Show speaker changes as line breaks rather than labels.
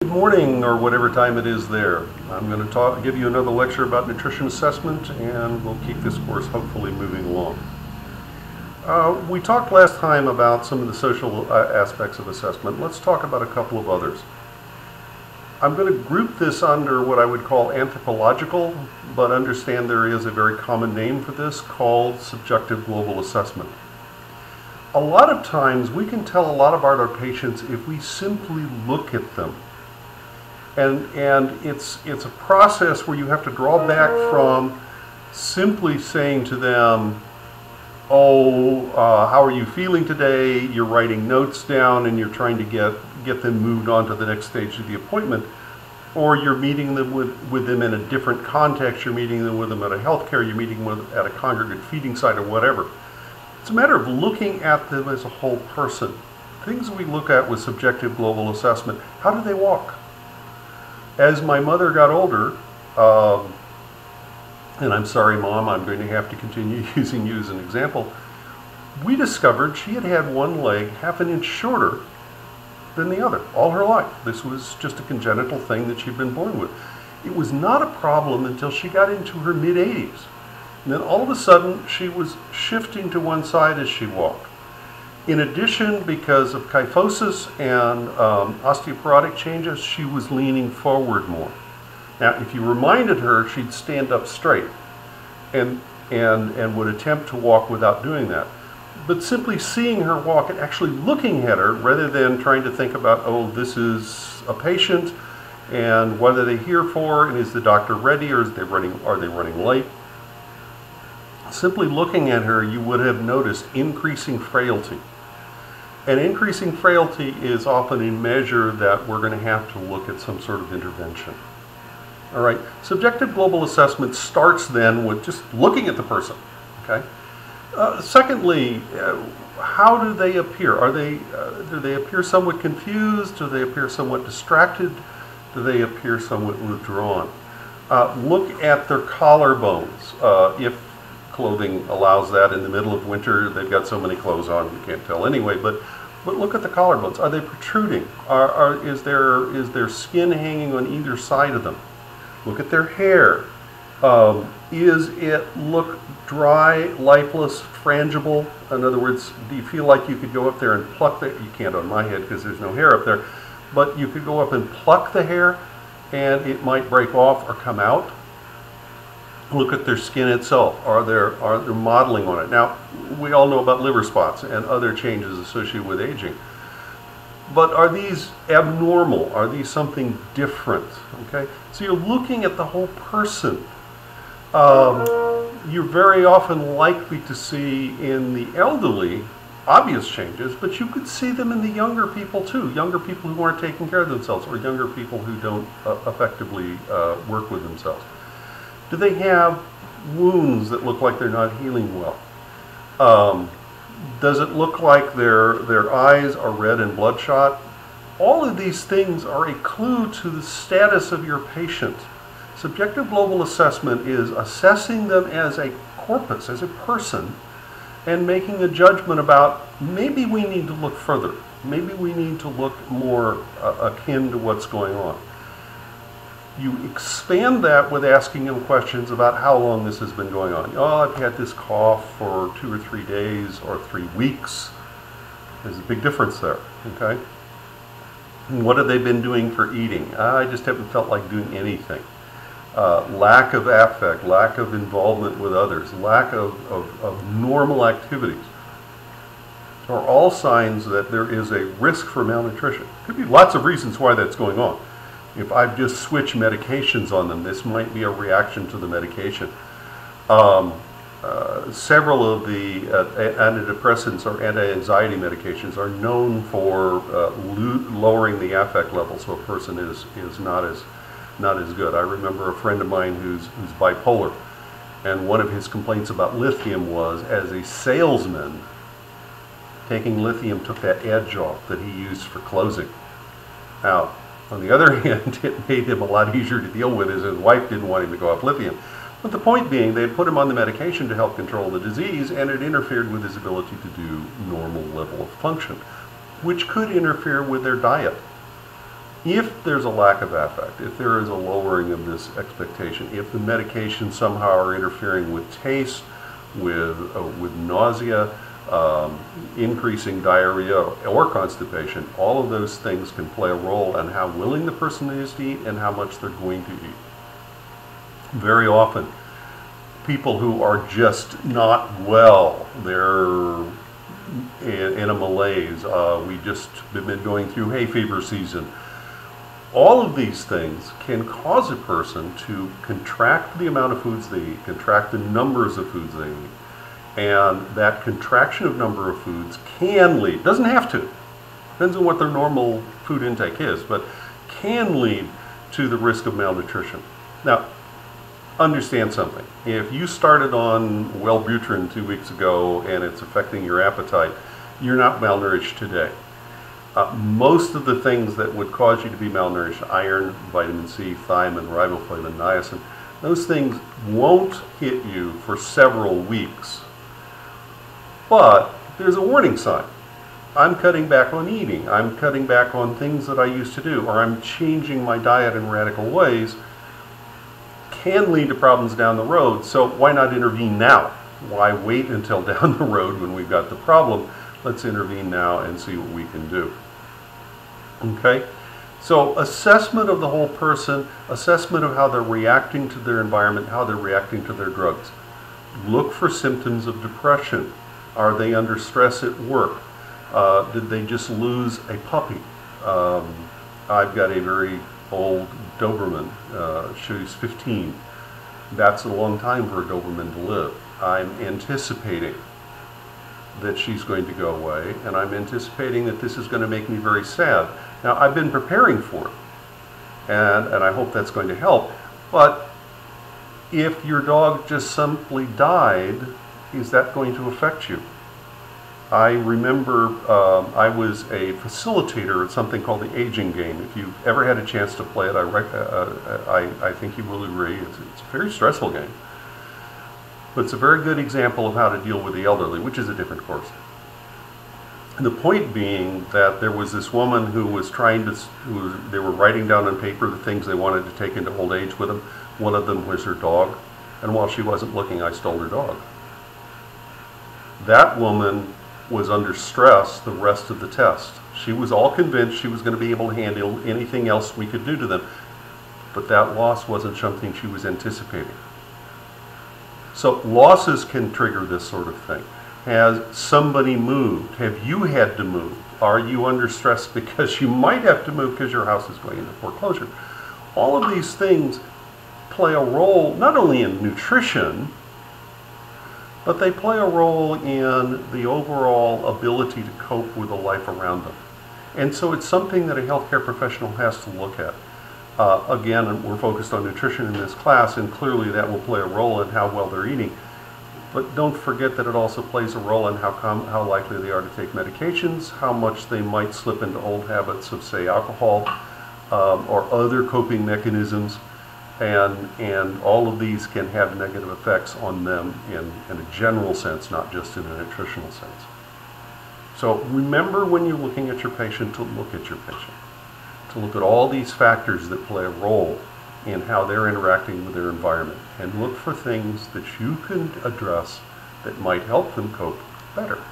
Good morning, or whatever time it is there. I'm going to give you another lecture about nutrition assessment, and we'll keep this course hopefully moving along. We talked last time about some of the social aspects of assessment. Let's talk about a couple of others. I'm going to group this under what I would call anthropological, but understand there is a very common name for this called subjective global assessment. A lot of times we can tell a lot about our patients if we simply look at them. And it's a process where you have to draw back from simply saying to them, how are you feeling today? You're writing notes down and you're trying to get them moved on to the next stage of the appointment. Or you're meeting them with them in a different context. You're meeting them with them at a healthcare, you're meeting them at a congregate feeding site or whatever. It's a matter of looking at them as a whole person. Things we look at with subjective global assessment. How do they walk? As my mother got older, and I'm sorry, Mom, I'm going to have to continue using you as an example, we discovered she had had one leg half an inch shorter than the other all her life. This was just a congenital thing that she'd been born with. It was not a problem until she got into her mid-80s. And then all of a sudden, she was shifting to one side as she walked. In addition, because of kyphosis and osteoporotic changes, she was leaning forward more. Now, if you reminded her, she'd stand up straight and would attempt to walk without doing that. But simply seeing her walk and actually looking at her, rather than trying to think about, oh, this is a patient, and what are they here for, and is the doctor ready, or are they running late? Simply looking at her, you would have noticed increasing frailty. And increasing frailty is often a measure that we're going to have to look at some sort of intervention. All right, subjective global assessment starts then with just looking at the person, okay? Secondly, how do they appear? Do they appear somewhat confused? Do they appear somewhat distracted? Do they appear somewhat withdrawn? Look at their collarbones. If clothing allows that in the middle of winter, they've got so many clothes on, you can't tell anyway, but look at the collarbones. Are they protruding? Is there skin hanging on either side of them? Look at their hair. Is it look dry, lifeless, frangible? In other words, do you feel like you could go up there and pluck the, you can't on my head because there's no hair up there, but you could go up and pluck the hair and it might break off or come out? Look at their skin itself. Are there modeling on it? Now, we all know about liver spots and other changes associated with aging. But are these abnormal? Are these something different? Okay, so you're looking at the whole person. You're very often likely to see in the elderly obvious changes, but you could see them in the younger people too. Younger people who aren't taking care of themselves, or younger people who don't effectively work with themselves. Do they have wounds that look like they're not healing well? Does it look like their eyes are red and bloodshot? All of these things are a clue to the status of your patient. Subjective global assessment is assessing them as a corpus, as a person, and making a judgment about maybe we need to look further. Maybe we need to look more akin to what's going on. You expand that with asking them questions about how long this has been going on. Oh, I've had this cough for 2 or 3 days or 3 weeks. There's a big difference there, okay? And what have they been doing for eating? I just haven't felt like doing anything. Lack of affect, lack of involvement with others, lack of normal activities are all signs that there is a risk for malnutrition. Could be lots of reasons why that's going on. If I've just switched medications on them, this might be a reaction to the medication. Several of the antidepressants or anti-anxiety medications are known for lowering the affect level, so a person is not as good. I remember a friend of mine who's bipolar, and one of his complaints about lithium was, as a salesman, taking lithium took that edge off that he used for closing. Now, on the other hand, it made him a lot easier to deal with, as his wife didn't want him to go off lithium. But the point being, they put him on the medication to help control the disease, and it interfered with his ability to do normal level of function, which could interfere with their diet. If there's a lack of affect, if there is a lowering of this expectation, if the medications somehow are interfering with taste, with nausea, increasing diarrhea or constipation, all of those things can play a role in how willing the person is to eat and how much they're going to eat. Very often, people who are just not well, they're in a malaise, we just have been going through hay fever season. All of these things can cause a person to contract the amount of foods they eat, contract the numbers of foods they eat. And that contraction of number of foods can lead, doesn't have to, depends on what their normal food intake is, but can lead to the risk of malnutrition. Now, understand something. If you started on Wellbutrin 2 weeks ago and it's affecting your appetite, you're not malnourished today. Most of the things that would cause you to be malnourished, iron, vitamin C, thiamine, riboflavin, niacin, those things won't hit you for several weeks. But there's a warning sign. I'm cutting back on eating. I'm cutting back on things that I used to do, or I'm changing my diet in radical ways. Can lead to problems down the road, so why not intervene now? Why wait until down the road when we've got the problem? Let's intervene now and see what we can do. Okay? So assessment of the whole person, assessment of how they're reacting to their environment, how they're reacting to their drugs. Look for symptoms of depression. Are they under stress at work? Did they just lose a puppy? I've got a very old Doberman. She's 15. That's a long time for a Doberman to live. I'm anticipating that she's going to go away, and I'm anticipating that this is going to make me very sad. Now, I've been preparing for it, and I hope that's going to help, but if your dog just simply died, is that going to affect you? I remember I was a facilitator at something called the Aging Game. If you've ever had a chance to play it, I think you will agree. It's a very stressful game. But it's a very good example of how to deal with the elderly, which is a different course. And the point being that there was this woman who was they were writing down on paper the things they wanted to take into old age with them. One of them was her dog. And while she wasn't looking, I stole her dog. That woman was under stress the rest of the test. She was all convinced she was going to be able to handle anything else we could do to them. But that loss wasn't something she was anticipating. So losses can trigger this sort of thing. Has somebody moved? Have you had to move? Are you under stress because you might have to move because your house is going into foreclosure? All of these things play a role not only in nutrition, but they play a role in the overall ability to cope with the life around them. And so it's something that a healthcare professional has to look at. Again, we're focused on nutrition in this class, and clearly that will play a role in how well they're eating. But don't forget that it also plays a role in how likely they are to take medications, how much they might slip into old habits of, say, alcohol or other coping mechanisms. And all of these can have negative effects on them in a general sense, not just in a nutritional sense. So remember when you're looking at your patient to look at your patient, to look at all these factors that play a role in how they're interacting with their environment, and look for things that you can address that might help them cope better.